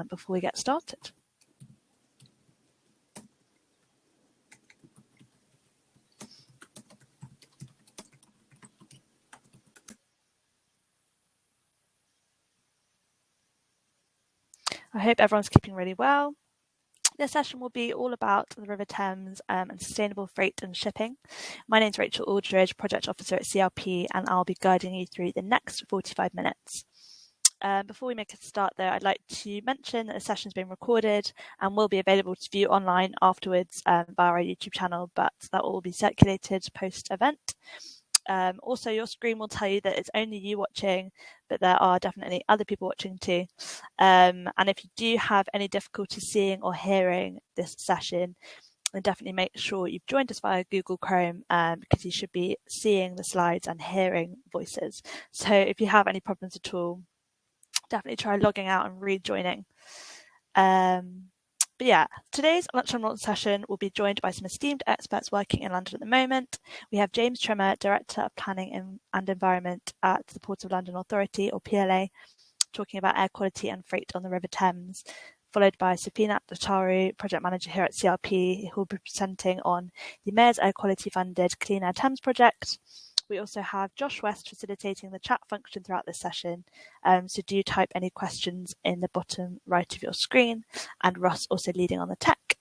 before we get started. I hope everyone's keeping really well. This session will be all about the River Thames and sustainable freight and shipping. My name is Rachel Aldridge, Project Officer at CRP, and I'll be guiding you through the next 45 minutes. Before we make a start though, I'd like to mention that the session is being recorded and will be available to view online afterwards via our YouTube channel, but that will be circulated post-event. Also, your screen will tell you that it's only you watching, but there are definitely other people watching too. And if you do have any difficulty seeing or hearing this session, then definitely make sure you've joined us via Google Chrome because you should be seeing the slides and hearing voices. So if you have any problems at all, definitely try logging out and rejoining. But yeah, today's Lunchtime Launch session will be joined by some esteemed experts working in London at the moment. We have James Trimmer, Director of Planning and Environment at the Port of London Authority, or PLA, talking about air quality and freight on the River Thames, followed by Sapina Aptataru, Project Manager here at CRP, who will be presenting on the Mayor's Air Quality funded Clean Air Thames project. We also have Josh West facilitating the chat function throughout this session, so do type any questions in the bottom right of your screen, and Russ also leading on the tech.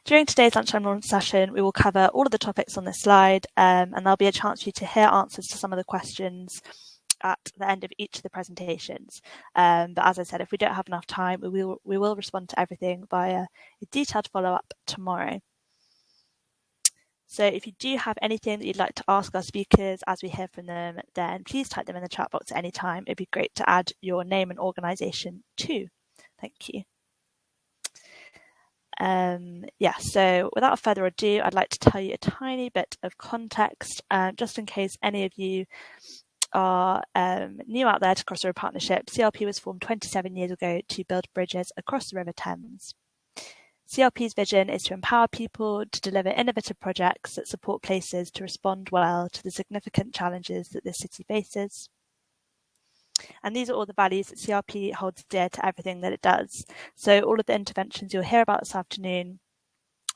During today's Lunchtime Launch session, we will cover all of the topics on this slide, and there'll be a chance for you to hear answers to some of the questions at the end of each of the presentations. But as I said, if we don't have enough time, we will respond to everything via a detailed follow-up tomorrow. So if you do have anything that you'd like to ask our speakers as we hear from them, then please type them in the chat box at any time. It'd be great to add your name and organisation too. Thank you. So without further ado, I'd like to tell you a tiny bit of context, just in case any of you are new out there to Cross River Partnership. CRP was formed 27 years ago to build bridges across the River Thames. CRP's vision is to empower people to deliver innovative projects that support places to respond well to the significant challenges that this city faces. And these are all the values that CRP holds dear to everything that it does. So all of the interventions you'll hear about this afternoon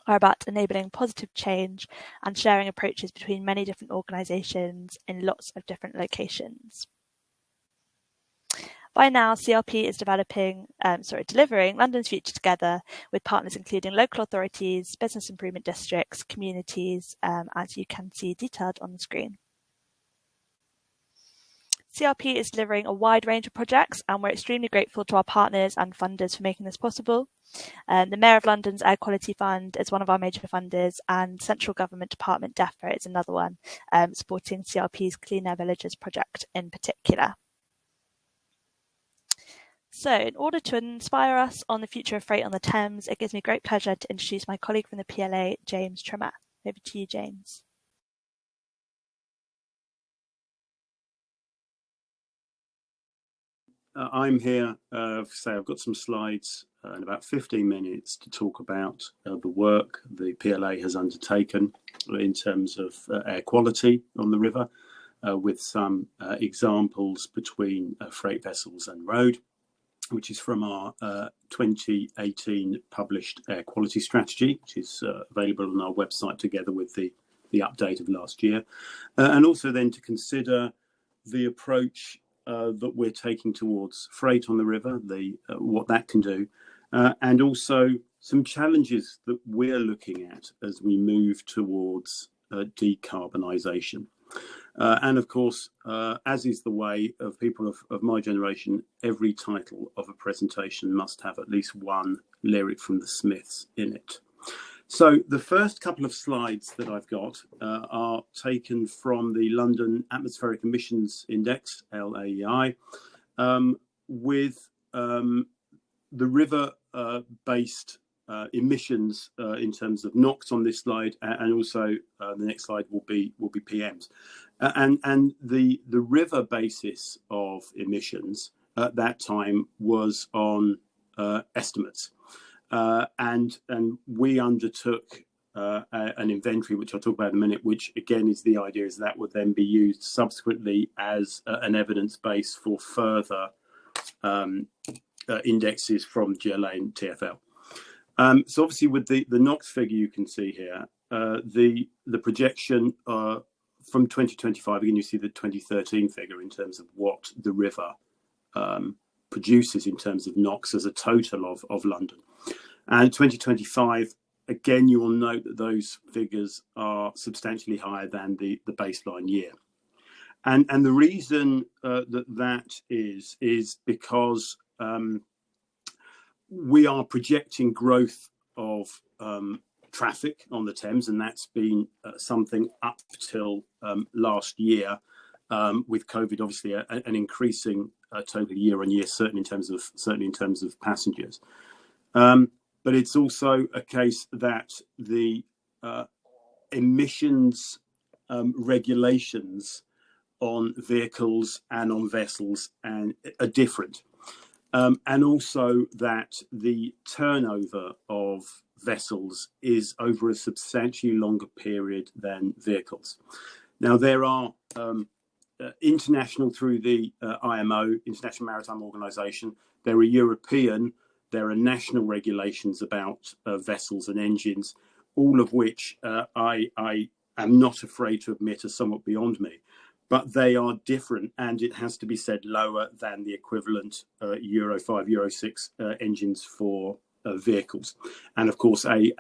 are about enabling positive change and sharing approaches between many different organisations in lots of different locations. By now, CRP is delivering London's future together with partners including local authorities, business improvement districts, communities, as you can see detailed on the screen. CRP is delivering a wide range of projects, and we're extremely grateful to our partners and funders for making this possible. The Mayor of London's Air Quality Fund is one of our major funders, and Central Government Department DEFRA is another one, supporting CRP's Clean Air Villages project in particular. So in order to inspire us on the future of freight on the Thames, it gives me great pleasure to introduce my colleague from the PLA, James Trimmer. Over to you, James. I'm here, I've got some slides in about 15 minutes to talk about the work the PLA has undertaken in terms of air quality on the river, with some examples between freight vessels and road, which is from our 2018 published air quality strategy, which is available on our website together with the update of last year. And also then to consider the approach that we're taking towards freight on the river, what that can do, and also some challenges that we're looking at as we move towards decarbonisation. And of course, as is the way of people of my generation, every title of a presentation must have at least one lyric from the Smiths in it. So the first couple of slides that I've got are taken from the London Atmospheric Emissions Index, LAEI, with the river-based emissions in terms of NOx on this slide, and also the next slide will be PMs. And the river basis of emissions at that time was on estimates. And we undertook an inventory, which I'll talk about in a minute, which again is the idea is that would then be used subsequently as an evidence base for further indexes from GLA and TfL. So obviously with the NOx figure you can see here, the projection from 2025, again you see the 2013 figure in terms of what the river produces in terms of NOx as a total of London. And 2025, again, you will note that those figures are substantially higher than the baseline year. And the reason that is because we are projecting growth of traffic on the Thames, and that's been something up till last year, with COVID obviously an increasing total year on year, certainly in terms of passengers. But it's also a case that the emissions regulations on vehicles and on vessels are different. And also that the turnover of vessels is over a substantially longer period than vehicles. Now, there are international through the IMO, International Maritime Organization, there are European, there are national regulations about vessels and engines, all of which I am not afraid to admit are somewhat beyond me. But they are different, and it has to be said, lower than the equivalent Euro 5, Euro 6 engines for vehicles. And of course, an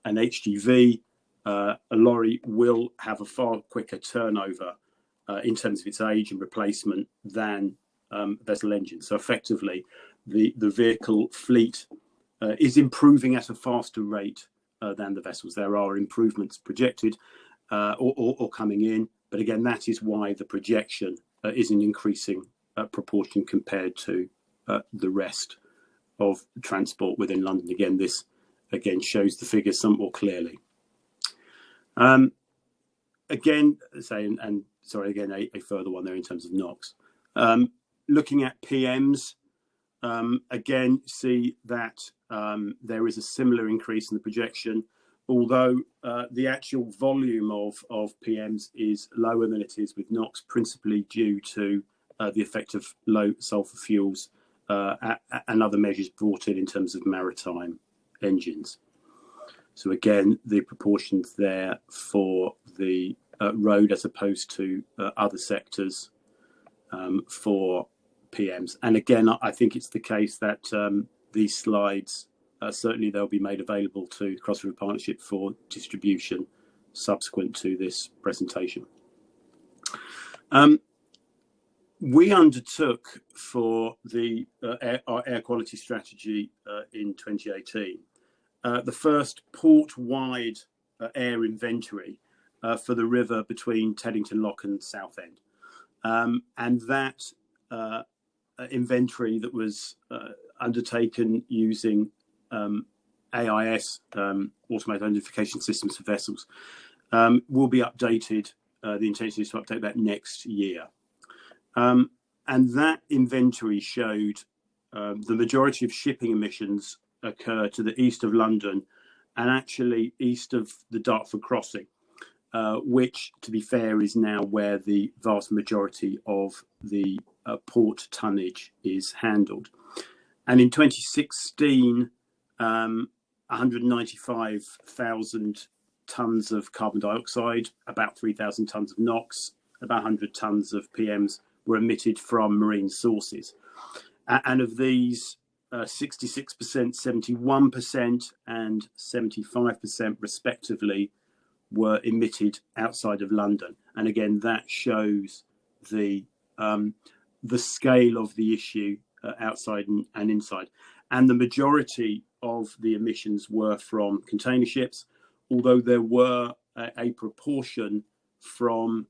HGV, a lorry, will have a far quicker turnover in terms of its age and replacement than vessel engines. So effectively, the vehicle fleet is improving at a faster rate than the vessels. There are improvements projected or coming in. But again, that is why the projection is an increasing proportion compared to the rest of transport within London. Again, this shows the figures somewhat more clearly. A further one there in terms of NOx. Looking at PMs, again, see that there is a similar increase in the projection, although the actual volume of PMs is lower than it is with NOx, principally due to the effect of low sulfur fuels and other measures brought in terms of maritime engines. So again, the proportions there for the road as opposed to other sectors for PMs. And again, I think it's the case that these slides, certainly they'll be made available to the Cross River Partnership for distribution subsequent to this presentation. We undertook for our air quality strategy in 2018 the first port-wide air inventory for the river between Teddington Lock and Southend. And that inventory that was undertaken using AIS, automated identification systems for vessels, will be updated. The intention is to update that next year. And that inventory showed the majority of shipping emissions occur to the east of London and actually east of the Dartford crossing, which, to be fair, is now where the vast majority of the port tonnage is handled. And in 2016, 195,000 tonnes of carbon dioxide, about 3,000 tonnes of NOx, about 100 tonnes of PMs were emitted from marine sources. And of these, 66%, 71% and 75% respectively were emitted outside of London. And again, that shows the scale of the issue outside and inside. And the majority of the emissions were from container ships, although there were a proportion from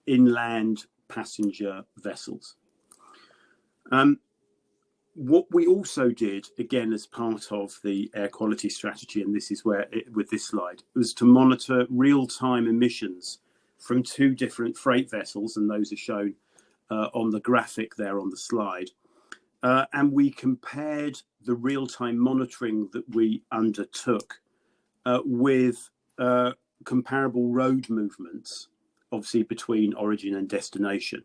inland passenger vessels. What we also did, again, as part of the air quality strategy, and this is where, with this slide, was to monitor real-time emissions from two different freight vessels, and those are shown on the graphic there on the slide. And we compared the real-time monitoring that we undertook with comparable road movements, obviously between origin and destination.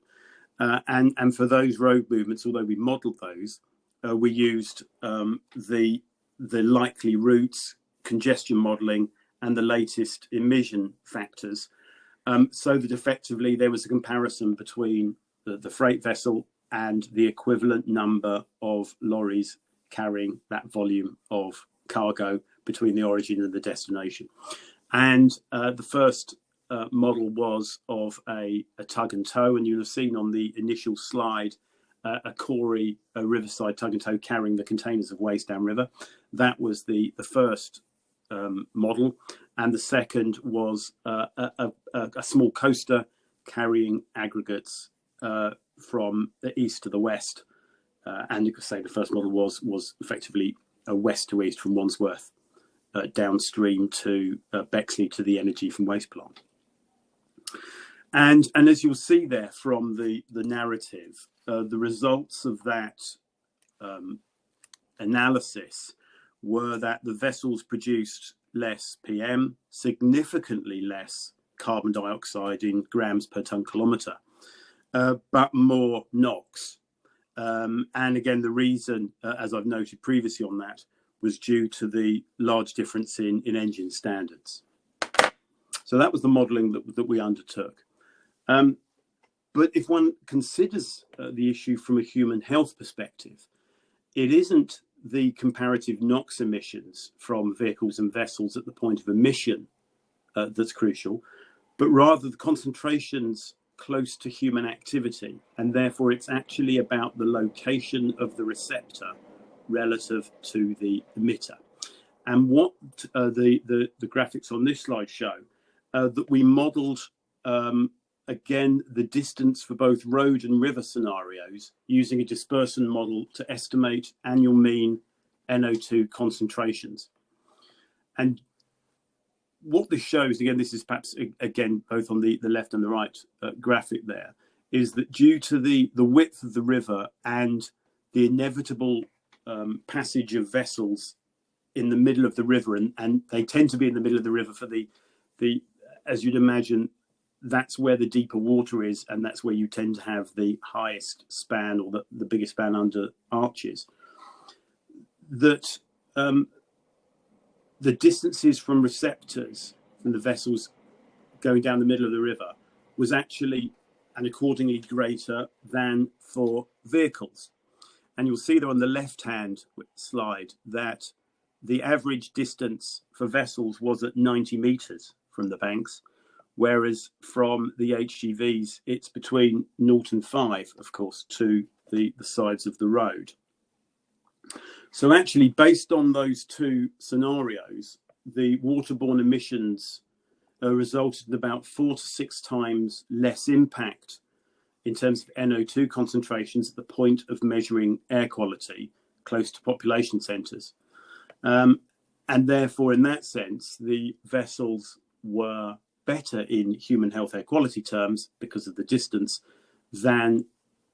And for those road movements, although we modelled those, we used the likely routes, congestion modelling, and the latest emission factors, so that effectively there was a comparison between the freight vessel and the equivalent number of lorries carrying that volume of cargo between the origin and the destination. And the first model was of a tug and tow, and you'll have seen on the initial slide a Corey Riverside tug and tow carrying the containers of waste downriver. That was the first model, and the second was a small coaster carrying aggregates from the east to the west, and you could say the first model was effectively a west to east from Wandsworth downstream to Bexley to the energy from waste plant. And as you'll see there from the narrative, the results of that analysis were that the vessels produced less PM, significantly less carbon dioxide in grams per tonne kilometre, but more NOx. And again, the reason, as I've noted previously on that, was due to the large difference in engine standards. So that was the modelling that we undertook. But if one considers the issue from a human health perspective, it isn't the comparative NOx emissions from vehicles and vessels at the point of emission that's crucial, but rather the concentrations close to human activity. And therefore, it's actually about the location of the receptor relative to the emitter. And what the graphics on this slide show, that we modelled again, the distance for both road and river scenarios using a dispersion model to estimate annual mean NO2 concentrations. And what this shows, again, this is perhaps, again, both on the left and the right graphic there, is that due to the width of the river and the inevitable passage of vessels in the middle of the river, and they tend to be in the middle of the river for the as you'd imagine, that's where the deeper water is, and that's where you tend to have the highest span or the biggest span under arches. That the distances from receptors from the vessels going down the middle of the river was actually and accordingly greater than for vehicles. And you'll see there on the left-hand slide that the average distance for vessels was at 90 metres from the banks, whereas from the HGVs, it's between 0 and 5, of course, to the sides of the road. So actually, based on those two scenarios, the waterborne emissions resulted in about 4 to 6 times less impact in terms of NO2 concentrations at the point of measuring air quality close to population centres. And therefore, in that sense, the vessels were better in human health air quality terms because of the distance than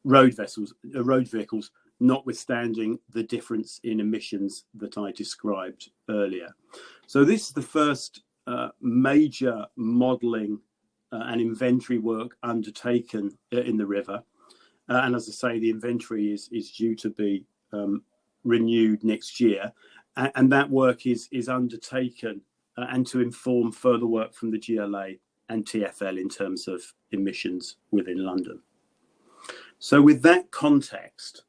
road vehicles, notwithstanding the difference in emissions that I described earlier. So this is the first major modelling and inventory work undertaken in the river. And as I say, the inventory is due to be renewed next year. And that work is undertaken and to inform further work from the GLA and TfL in terms of emissions within London. So with that context,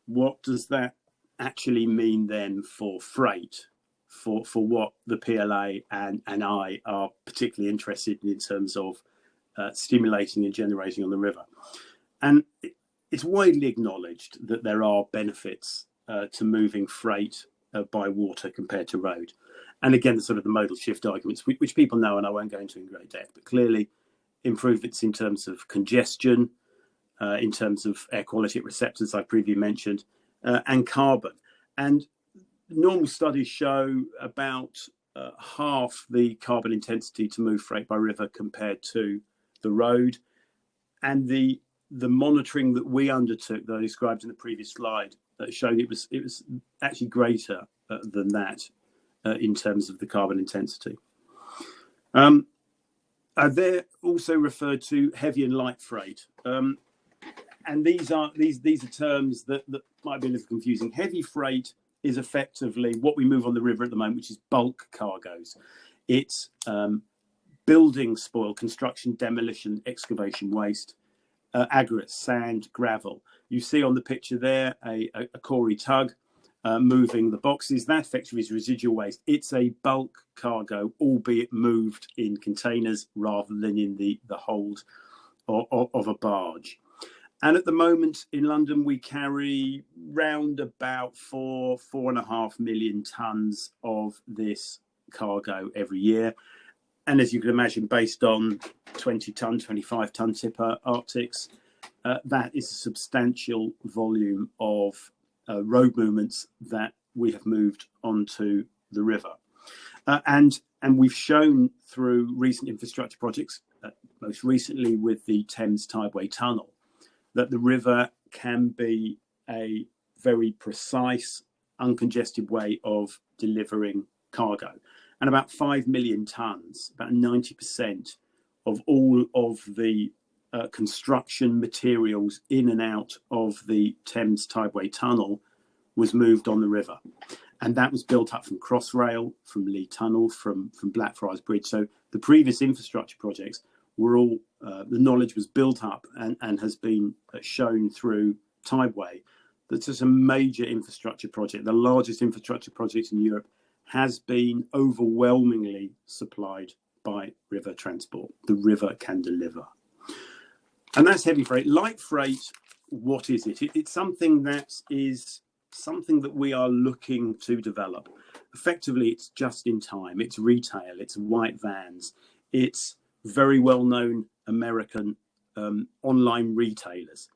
what does that actually mean then for freight, for what the PLA and I are particularly interested in terms of stimulating and generating on the river? And it's widely acknowledged that there are benefits to moving freight by water compared to road. And again, the sort of the modal shift arguments, which people know, and I won't go into in great depth, but clearly improvements in terms of congestion, in terms of air quality at receptors, I previously mentioned, and carbon. And normal studies show about half the carbon intensity to move freight by river compared to the road. And the monitoring that we undertook, that I described in the previous slide, showed it was actually greater than that in terms of the carbon intensity. They're also referred to heavy and light freight. and these are terms that might be a little confusing. Heavy freight is effectively what we move on the river at the moment, which is bulk cargoes. It's building spoil, construction, demolition, excavation waste, aggregates, sand, gravel. You see on the picture there a Corey tug moving the boxes. That effectively is residual waste. It's a bulk cargo, albeit moved in containers rather than in the hold of a barge. And at the moment in London, we carry round about 4.5 million tonnes of this cargo every year. And as you can imagine, based on 20-ton, 25-ton tipper Arctics, that is a substantial volume of road movements that we have moved onto the river. And we've shown through recent infrastructure projects, most recently with the Thames Tideway Tunnel, that the river can be a very precise, uncongested way of delivering cargo. And about 5 million tonnes, about 90% of all of the construction materials in and out of the Thames Tideway Tunnel was moved on the river. And that was built up from Crossrail, from Lee Tunnel, from Blackfriars Bridge. So the previous infrastructure projects were all, the knowledge was built up and has been shown through Tideway. That's just a major infrastructure project, the largest infrastructure project in Europe, has been overwhelmingly supplied by river transport. The river can deliver. And that's heavy freight. Light freight, what is it? It's something that we are looking to develop. Effectively, it's just in time. It's retail. It's white vans. It's very well-known American online retailers.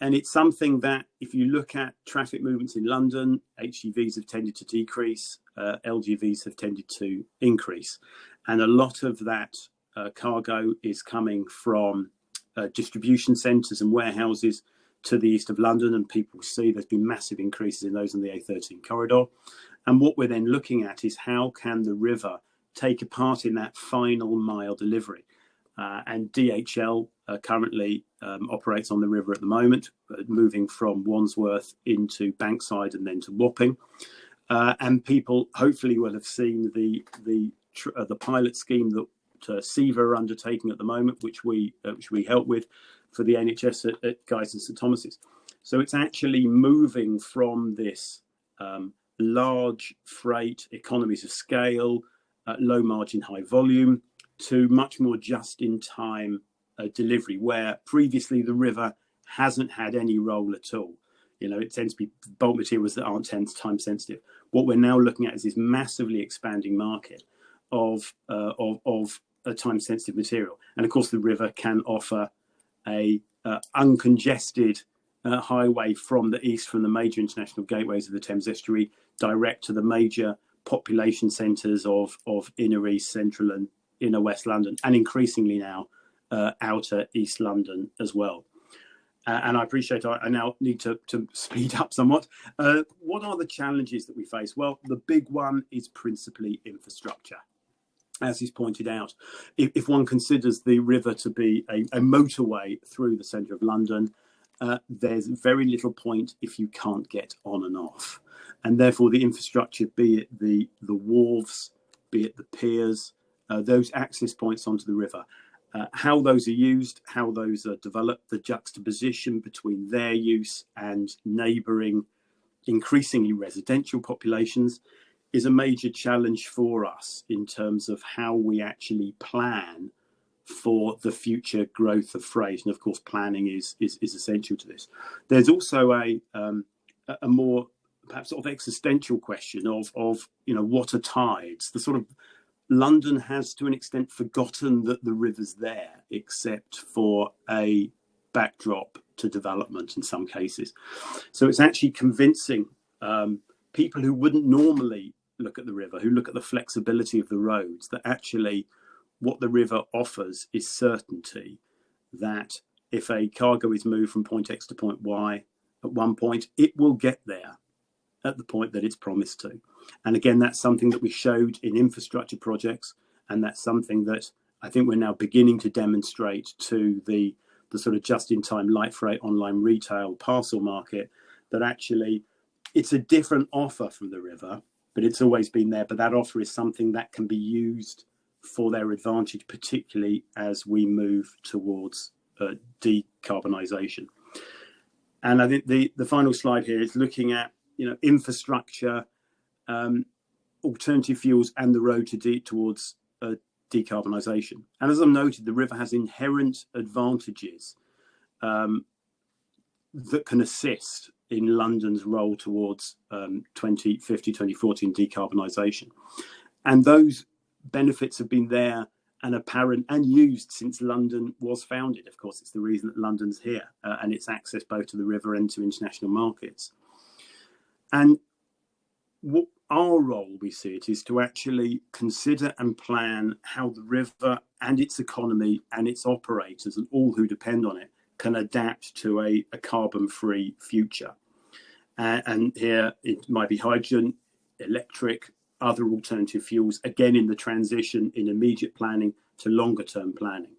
And it's something that, if you look at traffic movements in London, HGVs have tended to decrease, LGVs have tended to increase. And a lot of that cargo is coming from distribution centres and warehouses to the east of London. And people see there's been massive increases in those in the A13 corridor. And what we're then looking at is how can the river take a part in that final mile delivery. And DHL currently operates on the river at the moment, moving from Wandsworth into Bankside and then to Wapping. And people hopefully will have seen the pilot scheme that SEVA are undertaking at the moment, which we help with for the NHS at Guy's and St Thomas's. So it's actually moving from this large freight, economies of scale, low margin, high volume, to much more just-in-time delivery, where previously the river hasn't had any role at all. You know, it tends to be bulk materials that aren't time sensitive. What we're now looking at is this massively expanding market of a time sensitive material, and of course the river can offer a uncongested highway from the east, from the major international gateways of the Thames estuary, direct to the major population centres of inner east, central and inner west London, and increasingly now outer east London as well. And I appreciate I now need to speed up somewhat. What are the challenges that we face? Well, the big one is principally infrastructure. As is pointed out, if one considers the river to be a motorway through the centre of London, there's very little point if you can't get on and off. And therefore the infrastructure, be it the wharves, be it the piers, those access points onto the river, how those are used, how those are developed, the juxtaposition between their use and neighbouring, increasingly residential populations, is a major challenge for us in terms of how we actually plan for the future growth of freight. And of course, planning is essential to this. There's also a more perhaps sort of existential question of what are tides? The sort of London has to an extent forgotten that the river's there, except for a backdrop to development in some cases. So it's actually convincing people who wouldn't normally look at the river, who look at the flexibility of the roads, that actually what the river offers is certainty, that if a cargo is moved from point X to point Y at one point, it will get there at the point that it's promised to. And again, that's something that we showed in infrastructure projects, and that's something that I think we're now beginning to demonstrate to the the sort of just-in-time light freight online retail parcel market, that actually it's a different offer from the river, but it's always been there. But that offer is something that can be used for their advantage, particularly as we move towards decarbonisation. And I think the final slide here is looking at, infrastructure, alternative fuels, and the road towards decarbonisation. And as I've noted, the river has inherent advantages that can assist in London's role towards 2050, 2040 decarbonisation. And those benefits have been there and apparent and used since London was founded. Of course, it's the reason that London's here and its access both to the river and to international markets. And what our role, we see it, is to actually consider and plan how the river and its economy and its operators and all who depend on it can adapt to a carbon-free future. And here it might be hydrogen, electric, other alternative fuels, again in the transition in immediate planning to longer term planning.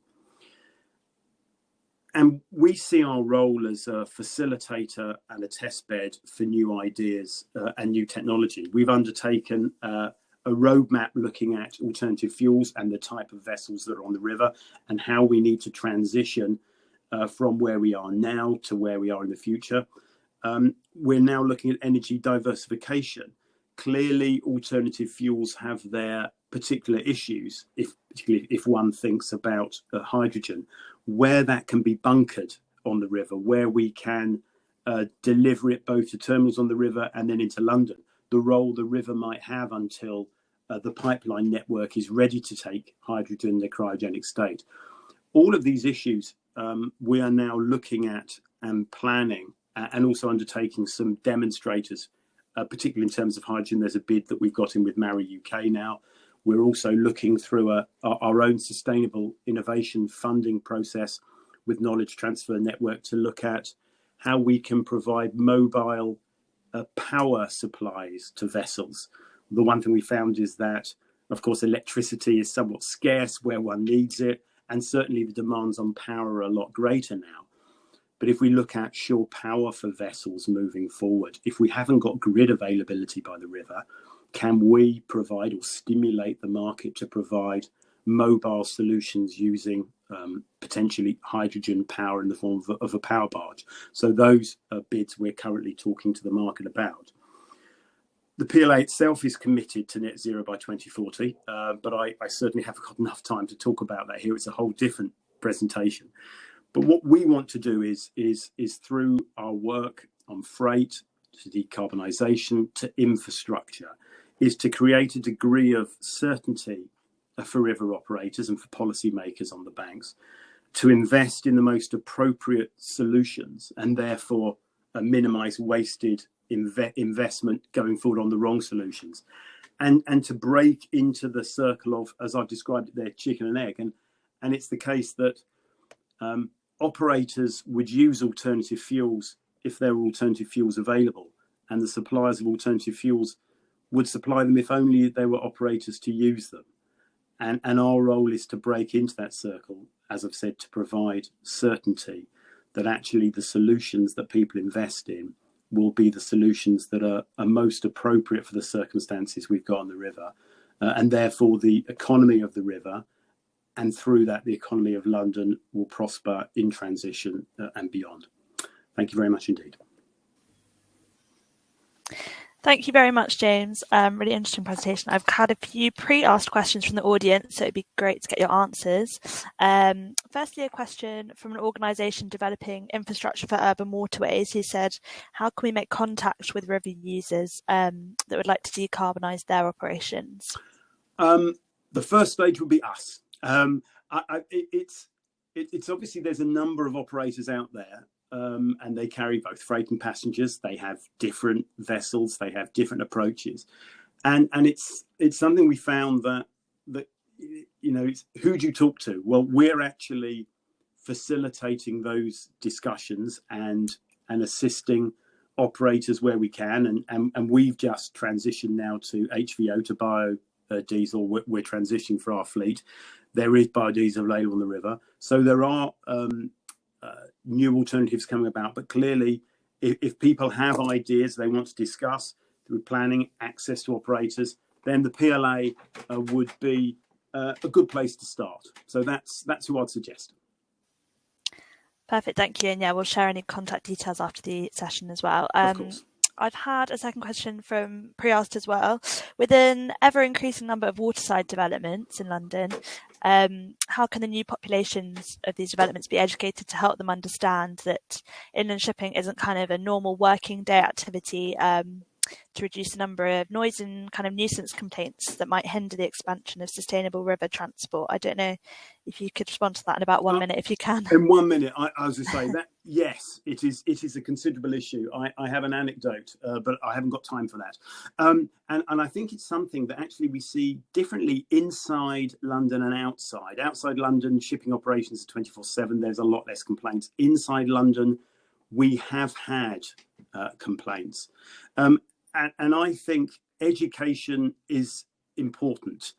And we see our role as a facilitator and a test bed for new ideas and new technology. We've undertaken a roadmap looking at alternative fuels and the type of vessels that are on the river and how we need to transition from where we are now to where we are in the future. We're now looking at energy diversification. Clearly, alternative fuels have their particular issues, particularly if one thinks about hydrogen, where that can be bunkered on the river, where we can deliver it both to terminals on the river and then into London, the role the river might have until the pipeline network is ready to take hydrogen in the cryogenic state. All of these issues we are now looking at and planning and also undertaking some demonstrators, particularly in terms of hydrogen. There's a bid that we've got in with Marry UK now. We're also looking through our own sustainable innovation funding process with Knowledge Transfer Network to look at how we can provide mobile power supplies to vessels. The one thing we found is that, of course, electricity is somewhat scarce where one needs it, and certainly the demands on power are a lot greater now. But if we look at shore power for vessels moving forward, if we haven't got grid availability by the river, can we provide or stimulate the market to provide mobile solutions using potentially hydrogen power in the form of a power barge? So those are bids we're currently talking to the market about. The PLA itself is committed to net zero by 2040, but I certainly haven't got enough time to talk about that here. It's a whole different presentation. But what we want to do is through our work on freight, to decarbonisation, to infrastructure, is to create a degree of certainty for river operators and for policymakers on the banks to invest in the most appropriate solutions and therefore minimise wasted investment going forward on the wrong solutions, and to break into the circle of, as I've described it there, chicken and egg. And it's the case that operators would use alternative fuels if there were alternative fuels available, and the suppliers of alternative fuels would supply them if only there were operators to use them. And our role is to break into that circle, as I've said, to provide certainty that actually the solutions that people invest in will be the solutions that are most appropriate for the circumstances we've got on the river, and therefore the economy of the river, and through that the economy of London, will prosper in transition and beyond. Thank you very much indeed. Thank you very much, James. Really interesting presentation. I've had a few pre-asked questions from the audience, so it'd be great to get your answers. Firstly, a question from an organisation developing infrastructure for urban waterways. He said, how can we make contact with river users that would like to decarbonise their operations? The first stage would be us. It's obviously there's a number of operators out there. And they carry both freight and passengers. They have different vessels. They have different approaches, and it's something we found that it's, who do you talk to? Well, we're actually facilitating those discussions and assisting operators where we can, and we've just transitioned now to HVO, to biodiesel. We're transitioning for our fleet. There is biodiesel available on the river, so there are new alternatives coming about. But clearly, if people have ideas they want to discuss through planning, access to operators, then the PLA would be a good place to start. So that's who I'd suggest. Perfect, thank you. And yeah, we'll share any contact details after the session as well. Of course. I've had a second question from pre-asked as well. With an ever-increasing number of waterside developments in London, how can the new populations of these developments be educated to help them understand that inland shipping isn't kind of a normal working day activity, to reduce the number of noise and kind of nuisance complaints that might hinder the expansion of sustainable river transport? I don't know if you could respond to that in about 1 minute, if you can. In 1 minute, I was going to say that, yes, it is a considerable issue. I have an anecdote, but I haven't got time for that. And I think it's something that actually we see differently inside London and outside. Outside London, shipping operations are 24/7. There's a lot less complaints. Inside London, we have had complaints. And I think education is important.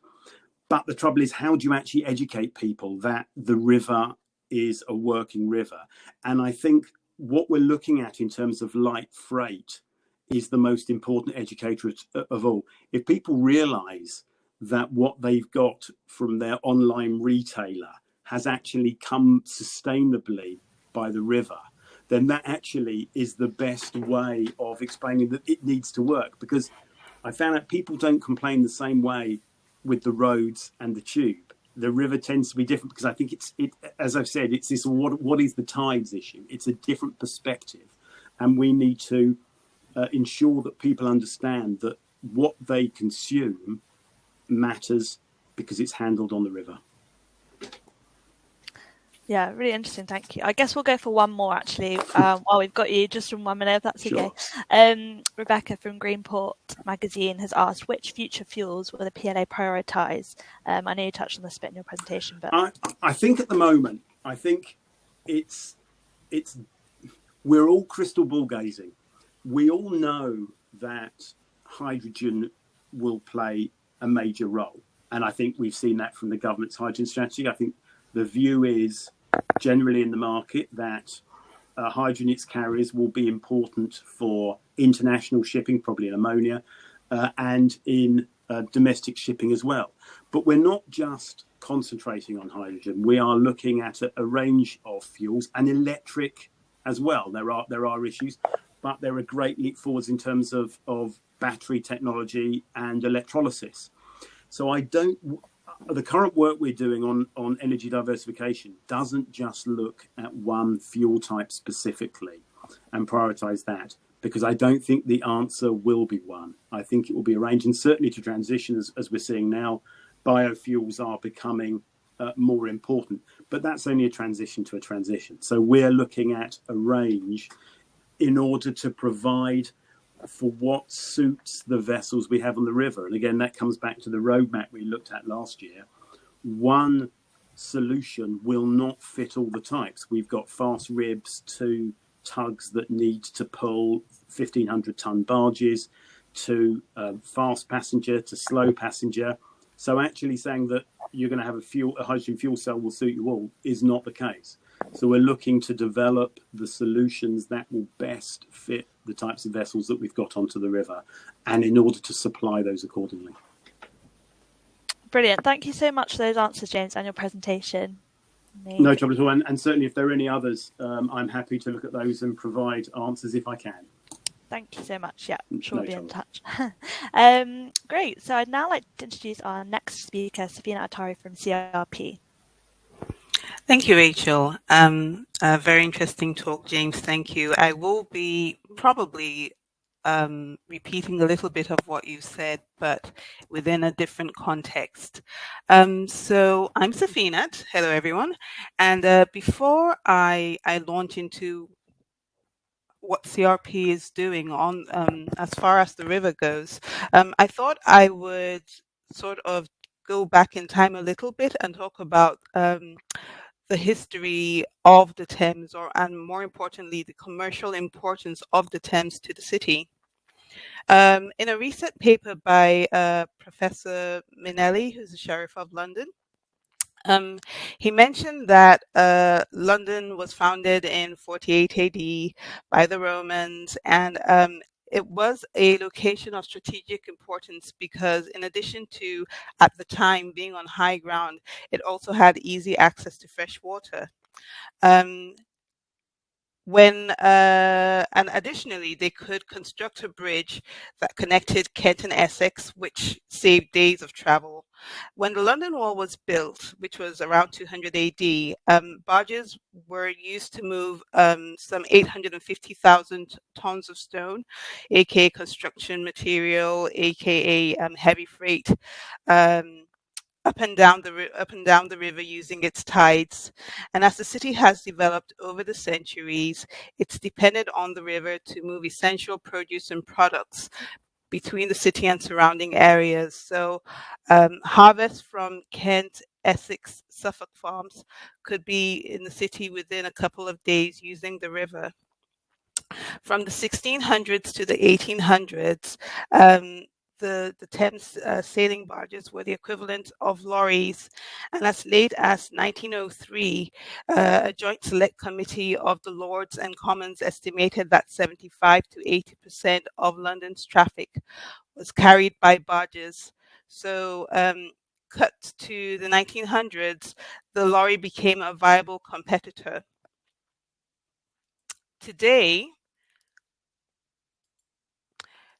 But the trouble is, how do you actually educate people that the river is a working river? And I think what we're looking at in terms of light freight is the most important educator of all. If people realise that what they've got from their online retailer has actually come sustainably by the river, then that actually is the best way of explaining that it needs to work. Because I found out people don't complain the same way with the roads and the tube. The river tends to be different because I think as I've said, it's this what is the tides issue. It's a different perspective, and we need to ensure that people understand that what they consume matters because it's handled on the river. Yeah, really interesting. Thank you. I guess we'll go for one more actually, while we've got you, just from 1 minute, if that's okay. Sure. Rebecca from Greenport Magazine has asked, which future fuels will the PLA prioritise? I know you touched on this bit in your presentation, but I think at the moment, it's we're all crystal ball gazing. We all know that hydrogen will play a major role, and I think we've seen that from the government's hydrogen strategy. I think the view is generally in the market that hydrogen its carriers will be important for international shipping, probably in ammonia, and in domestic shipping as well. But we're not just concentrating on hydrogen. We are looking at a range of fuels, and electric as well. There are issues, but there are great leap forwards in terms of battery technology and electrolysis. So the current work we're doing on energy diversification doesn't just look at one fuel type specifically and prioritise that, because I don't think the answer will be one. I think it will be a range, and certainly to transition, as we're seeing now, biofuels are becoming more important. But that's only a transition to a transition. So we're looking at a range in order to provide for what suits the vessels we have on the river. And again, that comes back to the roadmap we looked at last year. One solution will not fit all the types. We've got fast ribs to tugs that need to pull 1,500-ton barges, to fast passenger, to slow passenger. So actually saying that you're going to have a hydrogen fuel cell will suit you all is not the case. So we're looking to develop the solutions that will best fit the types of vessels that we've got onto the river, and in order to supply those accordingly. Brilliant. Thank you so much for those answers, James, and your presentation. Amazing. No trouble at all. And certainly if there are any others, I'm happy to look at those and provide answers if I can. Thank you so much. Yeah, I'm sure No we'll be trouble. in touch. Great. So I'd now like to introduce our next speaker, Safina Atari from CRP. Thank you, Rachel. A very interesting talk, James. Thank you. I will be probably repeating a little bit of what you said, but within a different context. So I'm Safina. Hello, everyone. And before I launch into what CRP is doing on as far as the river goes, I thought I would sort of go back in time a little bit and talk about the history of the Thames, and more importantly, the commercial importance of the Thames to the city. In a recent paper by Professor Minelli, who's the Sheriff of London, He mentioned that London was founded in 48 AD by the Romans, and it was a location of strategic importance because, in addition to at the time being on high ground, it also had easy access to fresh water. And additionally, they could construct a bridge that connected Kent and Essex, which saved days of travel. When the London Wall was built, which was around 200 AD, barges were used to move some 850,000 tons of stone, aka construction material, aka heavy freight. Up and down the river using its tides. And as the city has developed over the centuries, it's depended on the river to move essential produce and products between the city and surrounding areas. So harvests from Kent, Essex, Suffolk farms could be in the city within a couple of days using the river. From the 1600s to the 1800s, the Thames sailing barges were the equivalent of lorries. And as late as 1903, a joint select committee of the Lords and Commons estimated that 75 to 80% of London's traffic was carried by barges. So cut to the 1900s, the lorry became a viable competitor.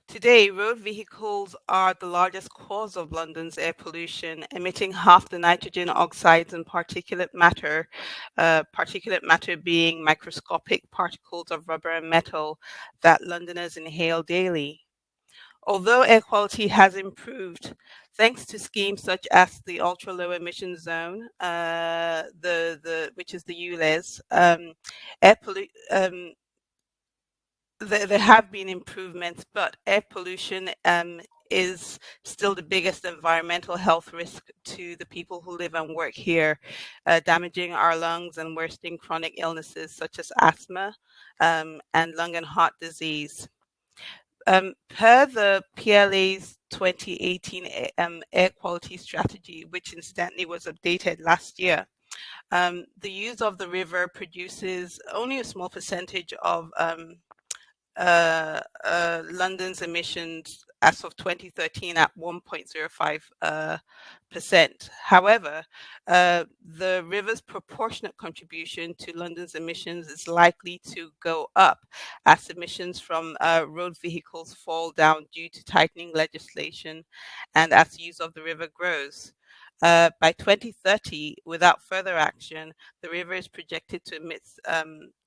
Today, road vehicles are the largest cause of London's air pollution, emitting half the nitrogen oxides and particulate matter being microscopic particles of rubber and metal that Londoners inhale daily. Although air quality has improved, thanks to schemes such as the Ultra Low Emission Zone, which is the ULEZ, there have been improvements, but air pollution is still the biggest environmental health risk to the people who live and work here, damaging our lungs and worsening chronic illnesses such as asthma and lung and heart disease. Per the PLA's 2018 air quality strategy, which incidentally was updated last year, the use of the river produces only a small percentage of London's emissions as of 2013 at 1.05%. However, the river's proportionate contribution to London's emissions is likely to go up as emissions from road vehicles fall down due to tightening legislation and as the use of the river grows. By 2030, without further action, the river is projected to emit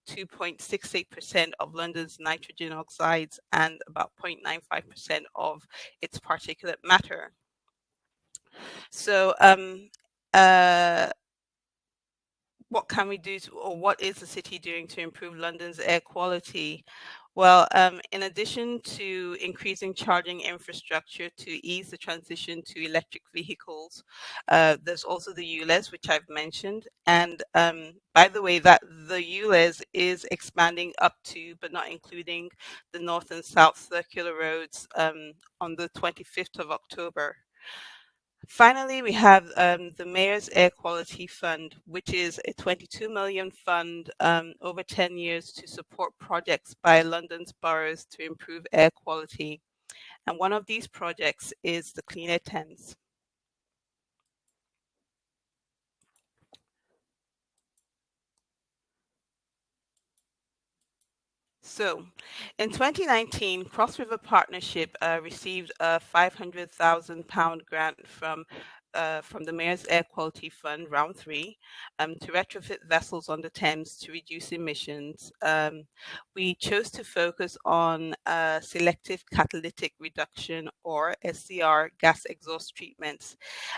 2.68% of London's nitrogen oxides and about 0.95% of its particulate matter. So what can we do or what is the city doing to improve London's air quality? Well, in addition to increasing charging infrastructure to ease the transition to electric vehicles, there's also the ULEZ, which I've mentioned. And by the way, that the ULEZ is expanding up to, but not including, the north and south circular roads on the 25th of October. Finally, we have the Mayor's Air Quality Fund, which is a 22 million fund over 10 years to support projects by London's boroughs to improve air quality. And one of these projects is the Clean Air Thames. So, in 2019, Cross River Partnership received a £500,000 grant from the Mayor's Air Quality Fund, Round 3, to retrofit vessels on the Thames to reduce emissions. We chose to focus on selective catalytic reduction, or SCR, gas exhaust treatments.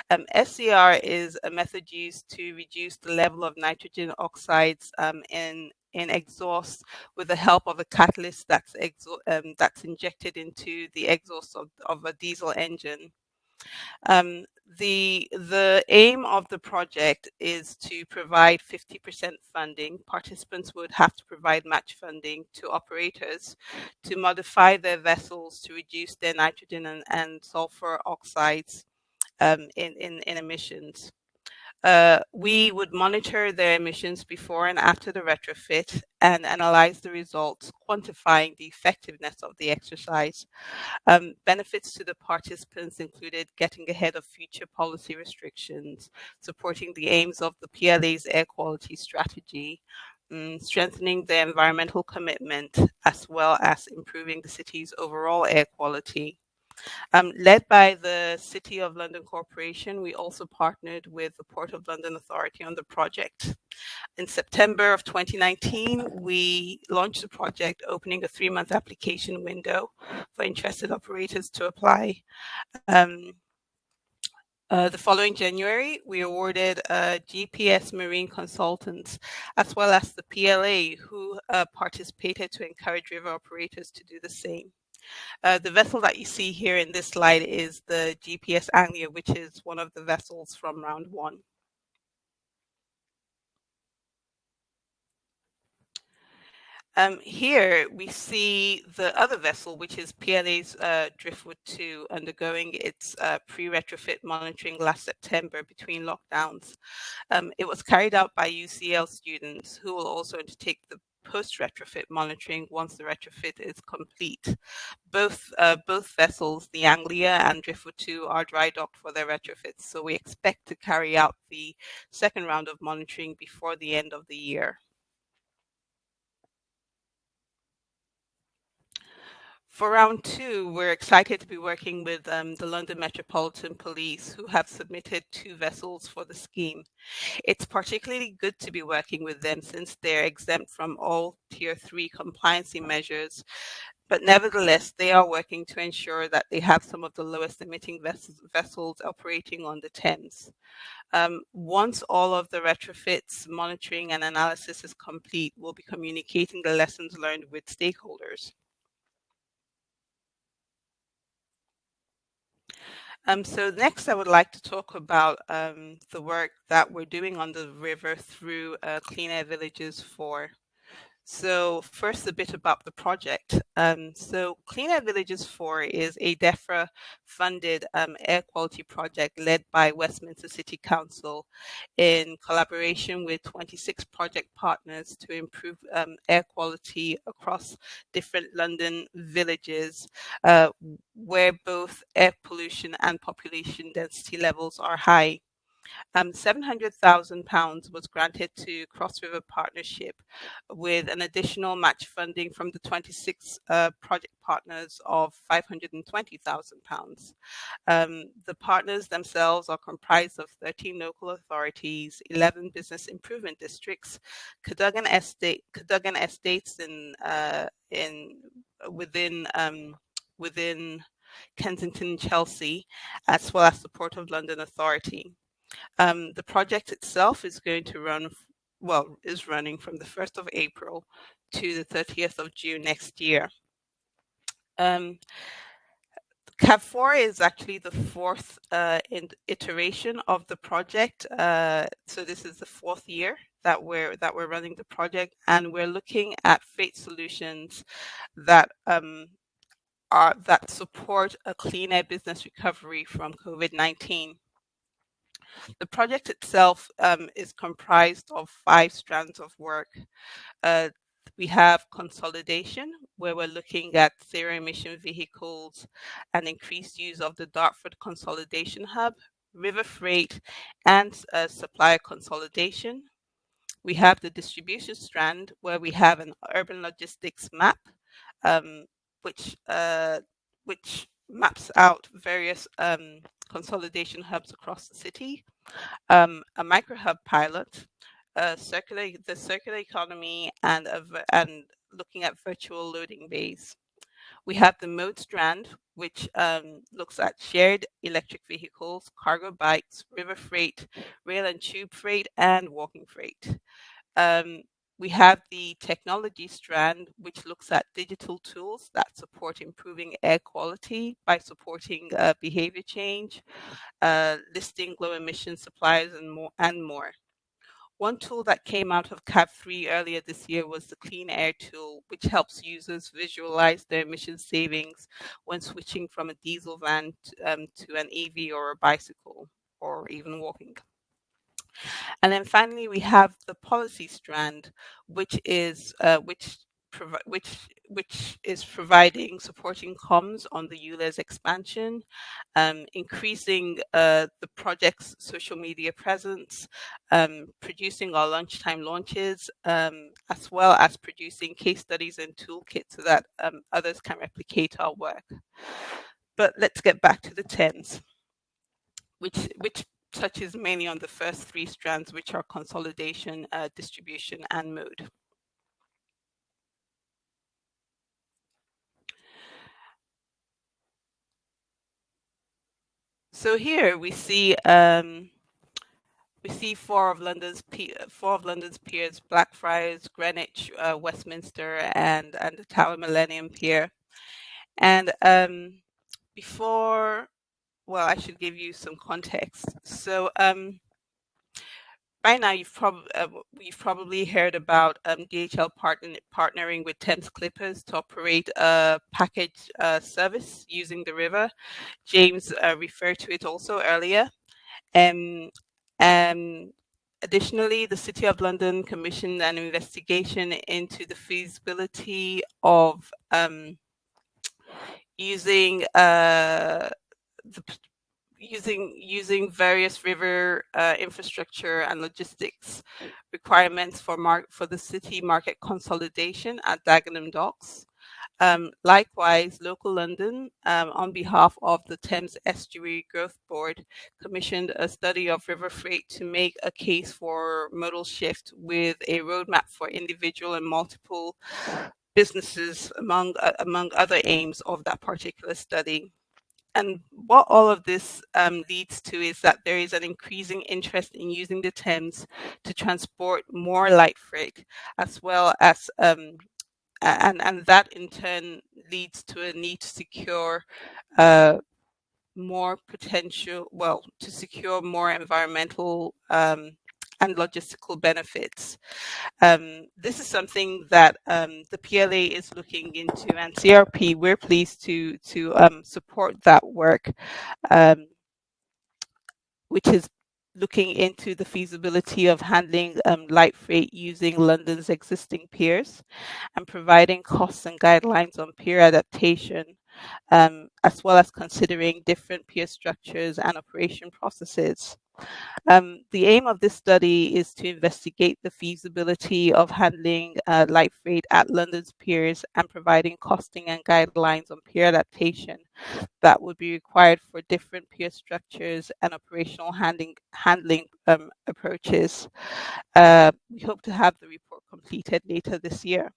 SCR is a method used to reduce the level of nitrogen oxides in exhaust with the help of a catalyst that's injected into the exhaust of a diesel engine. The aim of the project is to provide 50% funding. Participants would have to provide match funding to operators to modify their vessels to reduce their nitrogen and sulfur oxides in emissions. We would monitor their emissions before and after the retrofit and analyze the results, quantifying the effectiveness of the exercise. Benefits to the participants included getting ahead of future policy restrictions, supporting the aims of the PLA's air quality strategy, strengthening the environmental commitment, as well as improving the city's overall air quality. Led by the City of London Corporation, we also partnered with the Port of London Authority on the project. In September of 2019, we launched the project, opening a 3-month application window for interested operators to apply. The following January, we awarded GPS Marine Consultants, as well as the PLA, who participated to encourage river operators to do the same. The vessel that you see here in this slide is the GPS Anglia, which is one of the vessels from round 1. Here we see the other vessel, which is PLA's Driftwood 2, undergoing its pre-retrofit monitoring last September between lockdowns. It was carried out by UCL students who will also undertake the post-retrofit monitoring once the retrofit is complete. Both vessels, the Anglia and Driftwood 2, are dry docked for their retrofits, so we expect to carry out the second round of monitoring before the end of the year. For round 2, we're excited to be working with the London Metropolitan Police, who have submitted 2 vessels for the scheme. It's particularly good to be working with them since they're exempt from all Tier 3 compliancy measures, but nevertheless, they are working to ensure that they have some of the lowest emitting vessels operating on the Thames. Once all of the retrofits, monitoring and analysis is complete, we'll be communicating the lessons learned with stakeholders. So next, I would like to talk about the work that we're doing on the river through Clean Air Villages 4. So first, a bit about the project. So Clean Air Villages 4 is a DEFRA-funded air quality project led by Westminster City Council in collaboration with 26 project partners to improve air quality across different London villages where both air pollution and population density levels are high. £700,000 was granted to Cross River Partnership with an additional match funding from the 26 project partners of £520,000. The partners themselves are comprised of 13 local authorities, 11 business improvement districts, Cadogan estates within Kensington and Chelsea, as well as the Port of London Authority. The project itself is going to is running from the 1st of April to the 30th of June next year. CAV4 is actually the 4th iteration of the project. So this is the 4th year that we're running the project, and we're looking at freight solutions that support a clean air business recovery from COVID-19. The project itself is comprised of 5 strands of work. We have consolidation, where we're looking at zero emission vehicles and increased use of the Dartford Consolidation Hub, river freight, and supplier consolidation. We have the distribution strand, where we have an urban logistics map, which maps out various consolidation hubs across the city, a micro hub pilot, the circular economy, and looking at virtual loading bays. We have the mode strand, which looks at shared electric vehicles, cargo bikes, river freight, rail and tube freight, and walking freight. We have the technology strand, which looks at digital tools that support improving air quality by supporting behavior change, listing low emission suppliers, and more. One tool that came out of CAV3 earlier this year was the Clean Air tool, which helps users visualize their emission savings when switching from a diesel van to an EV or a bicycle or even walking. And then finally, we have the policy strand, which is which is supporting comms on the ULEZ expansion, increasing the project's social media presence, producing our lunchtime launches, as well as producing case studies and toolkits so that others can replicate our work. But let's get back to the Thames, which touches mainly on the first three strands, which are consolidation, distribution, and mode. So here we see four of London's piers: Blackfriars, Greenwich, Westminster, and the Tower Millennium Pier. And I should give you some context. So by now, you've probably heard about DHL partnering with Thames Clippers to operate a package service using the river. James referred to it also earlier. Additionally, the City of London commissioned an investigation into the feasibility of using various river infrastructure and logistics requirements for the city market consolidation at Dagenham Docks. Likewise, Local London, on behalf of the Thames Estuary Growth Board, commissioned a study of river freight to make a case for modal shift with a roadmap for individual and multiple businesses, among other aims of that particular study. And what all of this leads to is that there is an increasing interest in using the Thames to transport more light freight, as well as and that in turn leads to a need to secure more environmental and logistical benefits. This is something that the PLA is looking into, and CRP, we're pleased to support that work, which is looking into the feasibility of handling light freight using London's existing piers and providing costs and guidelines on pier adaptation, as well as considering different pier structures and operation processes. The aim of this study is to investigate the feasibility of handling light freight at London's piers and providing costing and guidelines on pier adaptation that would be required for different pier structures and operational handling approaches. We hope to have the report completed later this year.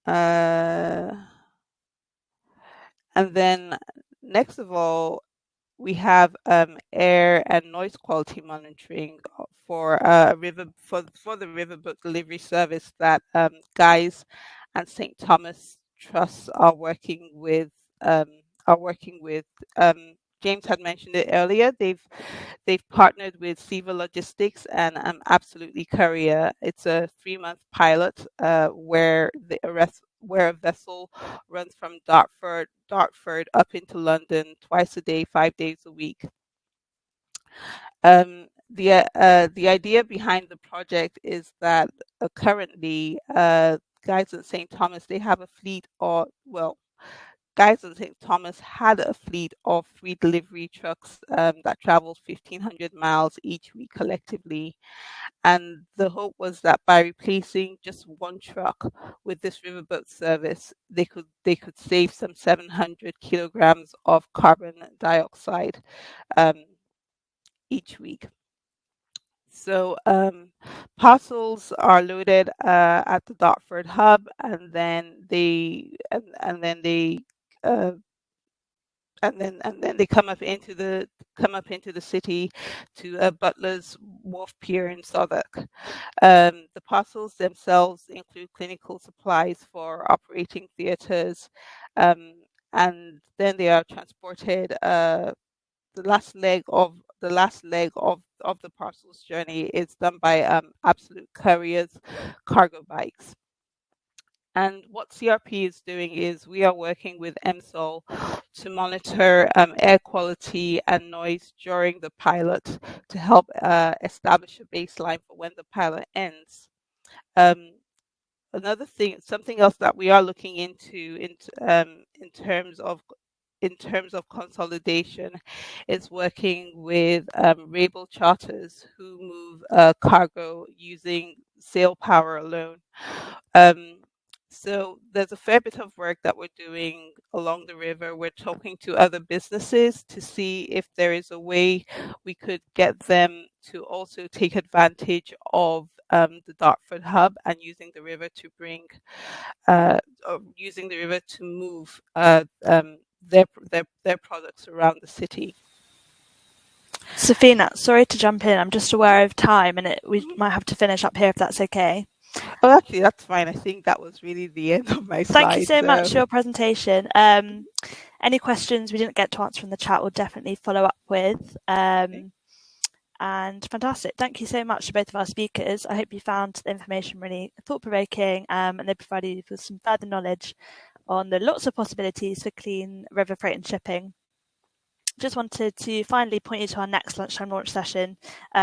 And then next of all, we have air and noise quality monitoring for the riverboat delivery service that Guy's and St. Thomas Trusts are working with. James had mentioned it earlier. They've partnered with Seva Logistics and Absolutely Courier. It's a 3-month pilot where a vessel runs from Dartford up into London twice a day, 5 days a week. The idea behind the project is that currently Guy's and St. Thomas, they have a fleet Guy's and St. Thomas had a fleet of 3 delivery trucks that traveled 1,500 miles each week collectively. And the hope was that by replacing just one truck with this riverboat service, they could save some 700 kilograms of carbon dioxide each week. So parcels are loaded at the Dartford hub, and then they come up into the city to Butler's Wharf Pier in Southwark. The parcels themselves include clinical supplies for operating theatres, and then they are transported. The last leg of the parcels journey is done by Absolute Courier's cargo bikes. And what CRP is doing is we are working with MSOL to monitor air quality and noise during the pilot to help establish a baseline for when the pilot ends. Another thing, something else that we are looking into in terms of consolidation is working with Rabel charters who move cargo using sail power alone. So there's a fair bit of work that we're doing along the river. We're talking to other businesses to see if there is a way we could get them to also take advantage of the Dartford hub and using the river to bring, using the river to move their products around the city. Safina, sorry to jump in. I'm just aware of time, and we might have to finish up here if that's okay. Oh, actually, that's fine. I think that was really the end of my slides. Thank you so much for your presentation. Any questions we didn't get to answer in the chat, we'll definitely follow up with. And fantastic. Thank you so much to both of our speakers. I hope you found the information really thought-provoking and they provided you with some further knowledge on the lots of possibilities for clean river freight and shipping. Just wanted to finally point you to our next Lunchtime Launch session,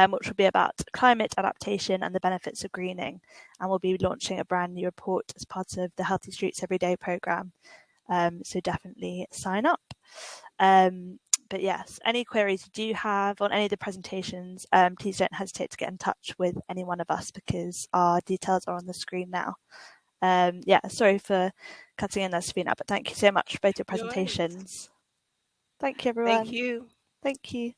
which will be about climate adaptation and the benefits of greening. And we'll be launching a brand new report as part of the Healthy Streets Everyday programme. So definitely sign up. But yes, any queries you do have on any of the presentations, please don't hesitate to get in touch with any one of us because our details are on the screen now. Sorry for cutting in there, Safina, but thank you so much for both your presentations. Thank you, everyone. Thank you. Thank you.